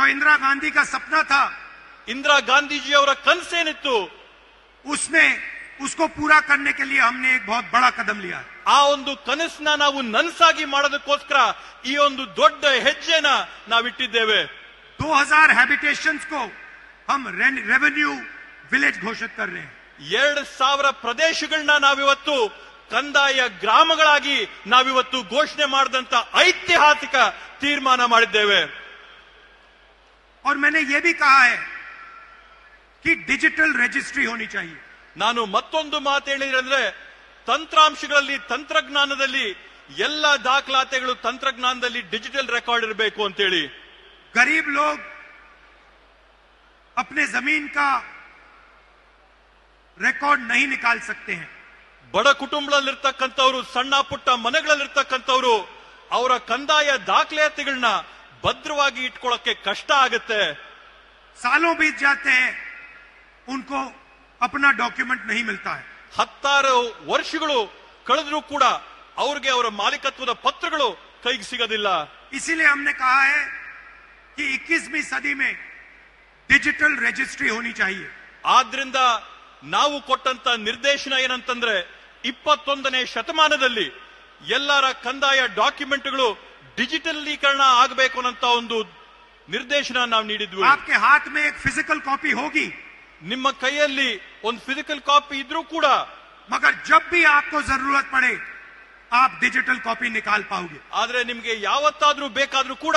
जो इंदिरा गांधी का सपना था, ಇಂದಿರಾ ಗಾಂಧೀಜಿಯವರ ಕನಸೇನಿತ್ತು, उसको पूरा करने के लिए हमने एक बहुत बड़ा कदम लिया है। ಆ ಒಂದು ಕನಸನ್ನ ನಾವು ನನಸಾಗಿ ಮಾಡೋದಕ್ಕೋಸ್ಕರ ಈ ಒಂದು ದೊಡ್ಡ ಹೆಜ್ಜೆನ ನಾವಿಟ್ಟಿದ್ದೇವೆ। 2000 हैबिटेशंस को हम रेवेन्यू विलेज घोषित कर रहे हैं। 2000 ಪ್ರದೇಶಗಳನ್ನ ನಾವಿವತ್ತು ಕಂದಾಯ ಗ್ರಾಮಗಳಾಗಿ ನಾವಿವತ್ತು ಘೋಷಣೆ ಮಾಡಿದಂತ ಐತಿಹಾಸಿಕ ತೀರ್ಮಾನ ಮಾಡಿದ್ದೇವೆ। और मैंने ये भी कहा है कि डिजिटल रजिस्ट्री होनी चाहिए। ನಾನು ಮತ್ತೊಂದು ಮಾತು ಹೇಳಿದ್ರೆ, ತಂತ್ರಾಂಶಗಳಲ್ಲಿ ತಂತ್ರಜ್ಞಾನದಲ್ಲಿ ಎಲ್ಲ ದಾಖಲಾತಿಗಳು ತಂತ್ರಜ್ಞಾನದಲ್ಲಿ ಡಿಜಿಟಲ್ ರೆಕಾರ್ಡ್ ಇರಬೇಕು ಅಂತೇಳಿ। गरीब लोग अपने जमीन का रिकॉर्ड नहीं निकाल सकते हैं। ಬಡ ಕುಟುಂಬದಲ್ಲಿರ್ತಕ್ಕಂಥವ್ರು, ಸಣ್ಣ ಪುಟ್ಟ ಮನೆಗಳಲ್ಲಿರ್ತಕ್ಕಂಥವ್ರು ಅವರ ಕಂದಾಯ ದಾಖಲಾತಿಗಳನ್ನ ಭದ್ರವಾಗಿ ಇಟ್ಕೊಳ್ಳೋಕೆ ಕಷ್ಟ ಆಗುತ್ತೆ। सालों बीत जाते हैं, उनको अपना डॉक्यूमेंट नहीं मिलता है। 10 ವರ್ಷಗಳು ಕಳೆದ್ರೂ ಕೂಡ ಅವ್ರಿಗೆ ಅವರ ಮಾಲೀಕತ್ವದ ಪತ್ರಗಳು ಕೈಗೆ ಸಿಗೋದಿಲ್ಲ। इसीलिए हमने कहा है कि 21वीं सदी में डिजिटल रजिस्ट्री होनी चाहिए। ಆದ್ರಿಂದ ನಾವು ಕೊಟ್ಟಂತ ನಿರ್ದೇಶನ ಏನಂತಂದ್ರೆ, 21ನೇ ಶತಮಾನದಲ್ಲಿ ಎಲ್ಲರ ಕಂದಾಯ ಡಾಕ್ಯುಮೆಂಟ್ಗಳು ಡಿಜಿಟಲೀಕರಣ ಆಗಬೇಕು ಅನ್ನೋ ಒಂದು ನಿರ್ದೇಶನ ನಾವು ನೀಡಿದ್ವಿ। आपके हाथ में एक फिजिकल कॉपी होगी, ನಿಮ್ಮ ಕೈಯಲ್ಲಿ ಒಂದು ಫಿಸಿಕಲ್ ಕಾಪಿ ಇದ್ರೂ ಕೂಡ, मगर जब भी आपको जरूरत पड़े आप डिजिटल कॉपी निकाल पाओगे। ಆದ್ರೆ ನಿಮಗೆ ಯಾವತ್ತಾದ್ರೂ ಬೇಕಾದ್ರೂ ಕೂಡ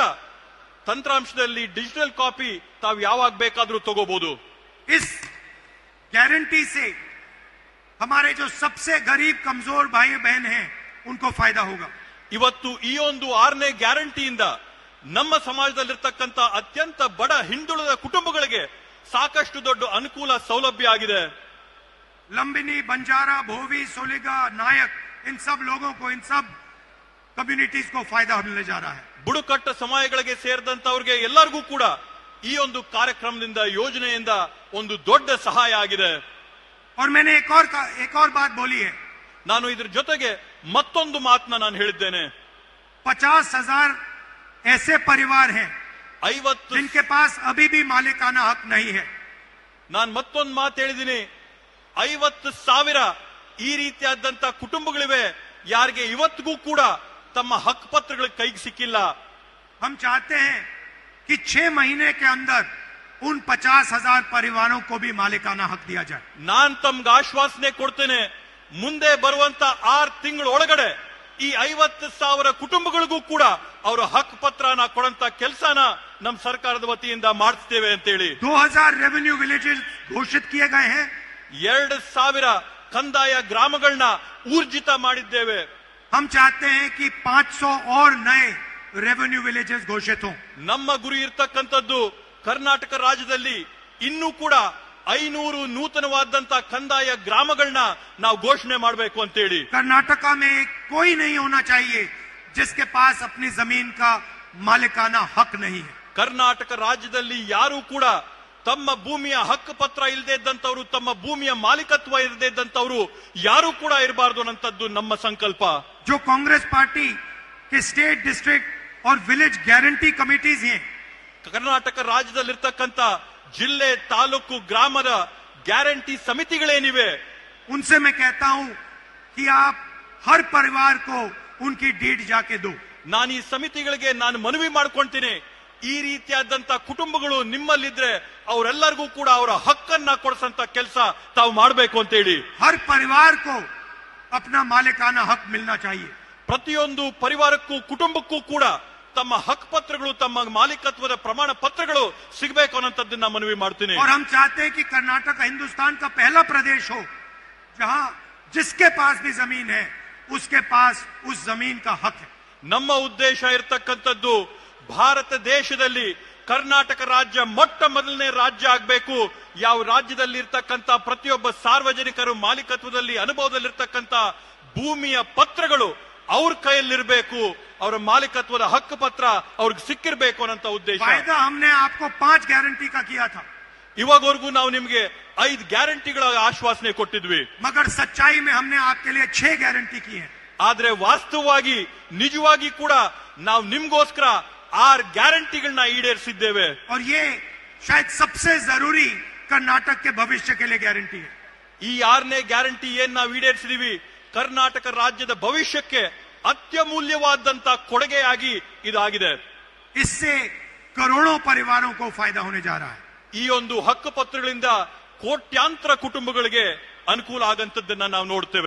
ತಂತ್ರಾಂಶದಲ್ಲಿ ಡಿಜಿಟಲ್ ಕಾಪಿ ತಾವು ಯಾವಾಗ ಬೇಕಾದ್ರೂ ತಗೋಬಹುದು। इस गारंटी से हमारे जो सबसे गरीब कमजोर भाई बहन हैं उनको फायदा होगा। ಇವತ್ತು ಈ ಒಂದು 6ನೇ ಗ್ಯಾರಂಟಿಯಿಂದ ನಮ್ಮ ಸಮಾಜದಲ್ಲಿರ್ತಕ್ಕಂಥ ಅತ್ಯಂತ ಬಡ ಹಿಂದುಳಿದ ಕುಟುಂಬಗಳಿಗೆ ಸಾಕಷ್ಟು ದೊಡ್ಡ ಅನುಕೂಲ ಸೌಲಭ್ಯ ಆಗಿದೆ। लंबिनी, बंजारा, भोवी, सोलिगा, नायक, इन सब लोगों को, इन सब कम्युनिटीज को फायदा मिलने जा रहा है। ಬುಡಕಟ್ಟು ಸಮುದಾಯಗಳಿಗೆ ಸೇರಿದಂತವರಿಗೆ ಎಲ್ಲರಿಗೂ ಕೂಡ ಈ ಒಂದು ಕಾರ್ಯಕ್ರಮದಿಂದ, ಯೋಜನೆಯಿಂದ ಒಂದು ದೊಡ್ಡ ಸಹಾಯ ಆಗಿದೆ। और मैंने एक और बात बोली है। ನಾನು ಇದ್ರ ಜೊತೆಗೆ ಮತ್ತೊಂದು ಮಾತನ್ನ ನಾನು ಹೇಳಿದ್ದೇನೆ। 50,000 ऐसे परिवार हैं 50 जिनके पास अभी भी मालिकाना हक नहीं है। ನಾನು ಮತ್ತೊಂದು ಮಾತು ಹೇಳಿದ್ದೀನಿ, 50,000 ಈ ರೀತಿಯಾದಂತ ಕುಟುಂಬಗಳಿವೆ ಯಾರಿಗೆ ಇವತ್ತಿಗೂ ಕೂಡ ತಮ್ಮ ಹಕ್ಕು ಪತ್ರಗಳ ಕೈಗೆ ಸಿಕ್ಕಿಲ್ಲ। हम चाहते हैं कि 6 महीने के अंदर उन 50,000 परिवारों को भी मालिकाना हक दिया जाए। ನಾನ್ ತಮ್ಗೆ ಆಶ್ವಾಸನೆ ಕೊಡ್ತೇನೆ, ಮುಂದೆ ಬರುವಂತ 6 ತಿಂಗಳ ಒಳಗಡೆ ಈ 50,000 ಕುಟುಂಬಗಳಿಗೂ ಕೂಡ ಅವರ ಹಕ್ಕು ಪತ್ರನ ಕೊಡಂತ ಕೆಲಸನ ನಮ್ಮ ಸರ್ಕಾರದ ವತಿಯಿಂದ ಮಾಡಿಸ್ತೇವೆ ಅಂತೇಳಿ। 2000 रेवेन्यू विलेजेस घोषित किए गए हैं। 2000 ಕಂದಾಯ ಗ್ರಾಮಗಳನ್ನ ಊರ್ಜಿತ ಮಾಡಿದ್ದೇವೆ। हम चाहते हैं कि 500 और नए रेवेन्यू विलेजेस घोषित हों। ನಮ್ಮ ಗುರಿ ಇರ್ತಕ್ಕಂಥದ್ದು ಕರ್ನಾಟಕ ರಾಜ್ಯದಲ್ಲಿ ಇನ್ನೂ ಕೂಡ 500 ನೂತನವಾದಂತ ಕಂದಾಯ ಗ್ರಾಮಗಳನ್ನ ನಾವು ಘೋಷಣೆ ಮಾಡಬೇಕು ಅಂತೇಳಿ। कर्नाटका में कोई नहीं होना चाहिए जिसके पास अपनी जमीन का मालिकाना हक नहीं है। ಕರ್ನಾಟಕ ರಾಜ್ಯದಲ್ಲಿ ಯಾರು ಕೂಡ ತಮ್ಮ ಭೂಮಿಯ ಹಕ್ಕು ಪತ್ರ ಇಲ್ಲದೆ ಇದ್ದಂತವರು, ತಮ್ಮ ಭೂಮಿಯ ಮಾಲೀಕತ್ವ ಇಲ್ಲದೆ ಇದ್ದಂತವರು ಯಾರು ಕೂಡ ಇರಬಾರದು ಅನ್ನಂತದ್ದು ನಮ್ಮ ಸಂಕಲ್ಪ। जो कांग्रेस पार्टी के स्टेट, डिस्ट्रिक्ट और विलेज गारंटी कमिटीज हैं, ಕರ್ನಾಟಕ ರಾಜ್ಯದಲ್ಲಿರ್ತಕ್ಕಂಥ ಜಿಲ್ಲೆ, ತಾಲೂಕು, ಗ್ರಾಮದ ಗ್ಯಾರಂಟಿ ಸಮಿತಿಗಳೇನಿವೆ, उनसे मैं कहता हूं कि आप हर परिवार को उनकी डीड जाके दो। ನಾನು ಈ ಸಮಿತಿಗಳಿಗೆ ನಾನು ಮನವಿ ಮಾಡ್ಕೊಂತೀನಿ, ಈ ರೀತಿಯಾದಂತ ಕುಟುಂಬಗಳು ನಿಮ್ಮಲ್ಲಿದ್ರೆ ಅವರೆಲ್ಲರಿಗೂ ಕೂಡ ಅವರ ಹಕ್ಕನ್ನ ಕೊಡಿಸಂತ ಕೆಲಸ ತಾವು ಮಾಡಬೇಕು ಅಂತ ಹೇಳಿ। हर परिवार को अपना मालिकाना हक मिलना चाहिए। ಪ್ರತಿಯೊಂದು ಪರಿವಾರಕ್ಕೂ ಕುಟುಂಬಕ್ಕೂ ಕೂಡ ತಮ್ಮ ಹಕ್ಕು ಪತ್ರಗಳು, ತಮ್ಮ ಮಾಲೀಕತ್ವದ ಪ್ರಮಾಣ ಪತ್ರಗಳು ಸಿಗಬೇಕು ಅನ್ನೋಂಥದ್ದನ್ನ ಮನವಿ ಮಾಡ್ತೀನಿ। और हम चाहते हैं कि कर्नाटक हिंदुस्तान का पहला प्रदेश हो जहां जिसके पास भी जमीन है उसके पास उस जमीन का हक है। ನಮ್ಮ ಉದ್ದೇಶ ಇರತಕ್ಕಂಥದ್ದು ಭಾರತ ದೇಶದಲ್ಲಿ ಕರ್ನಾಟಕ ರಾಜ್ಯ ಮೊಟ್ಟ ಮೊದಲನೇ ರಾಜ್ಯ ಆಗಬೇಕು, ಯಾವ ರಾಜ್ಯದಲ್ಲಿ ಇರ್ತಕ್ಕಂಥ ಪ್ರತಿಯೊಬ್ಬ ಸಾರ್ವಜನಿಕರು ಮಾಲೀಕತ್ವದಲ್ಲಿ ಅನುಭವದಲ್ಲಿರ್ತಕ್ಕಂಥ ಭೂಮಿಯ ಪತ್ರಗಳು ಅವ್ರ ಕೈಯಲ್ಲಿರಬೇಕು, ಅವರ ಮಾಲೀಕತ್ವದ ಹಕ್ಕು ಪತ್ರ ಅವ್ರಿಗೆ ಸಿಕ್ಕಿರಬೇಕು ಅನ್ನೋ ಉದ್ದೇಶ। वायदा हमने आपको 5 गारंटी का किया था, ಇವಾಗವರೆಗೂ ನಾವು ನಿಮಗೆ 5 ಗ್ಯಾರಂಟಿಗಳ ಆಶ್ವಾಸನೆ ಕೊಟ್ಟಿದ್ವಿ, मगर सच्चाई में हमने आपके लिए 6 गारंटी की है। ಆದ್ರೆ ವಾಸ್ತವವಾಗಿ ನಿಜವಾಗಿ ಕೂಡ ನಾವು ನಿಮ್ಗೋಸ್ಕರ 6 ಗ್ಯಾರಂಟಿಗಳನ್ನ ಈಡೇರಿಸಿದ್ದೇವೆ. और ये शायद सबसे जरूरी कर्नाटक के भविष्य के लिए गारंटी है. ಈ 6ನೇ ಗ್ಯಾರಂಟಿ ಏನ್ ನಾವು ಈಡೇರಿಸಿದೀವಿ ಕರ್ನಾಟಕ ರಾಜ್ಯದ ಭವಿಷ್ಯಕ್ಕೆ ಅತ್ಯಮೂಲ್ಯವಾದಂತ ಕೊಡುಗೆಯಾಗಿ ಇದಾಗಿದೆ. इससे करोड़ों परिवारों को फायदा होने जा रहा है. ಈ ಒಂದು ಹಕ್ಕು ಪತ್ರಗಳಿಂದ ಕೋಟ್ಯಾಂತರ ಕುಟುಂಬಗಳಿಗೆ ಅನುಕೂಲ ಆಗಂತದ್ದನ್ನ ನಾವು ನೋಡ್ತೇವೆ.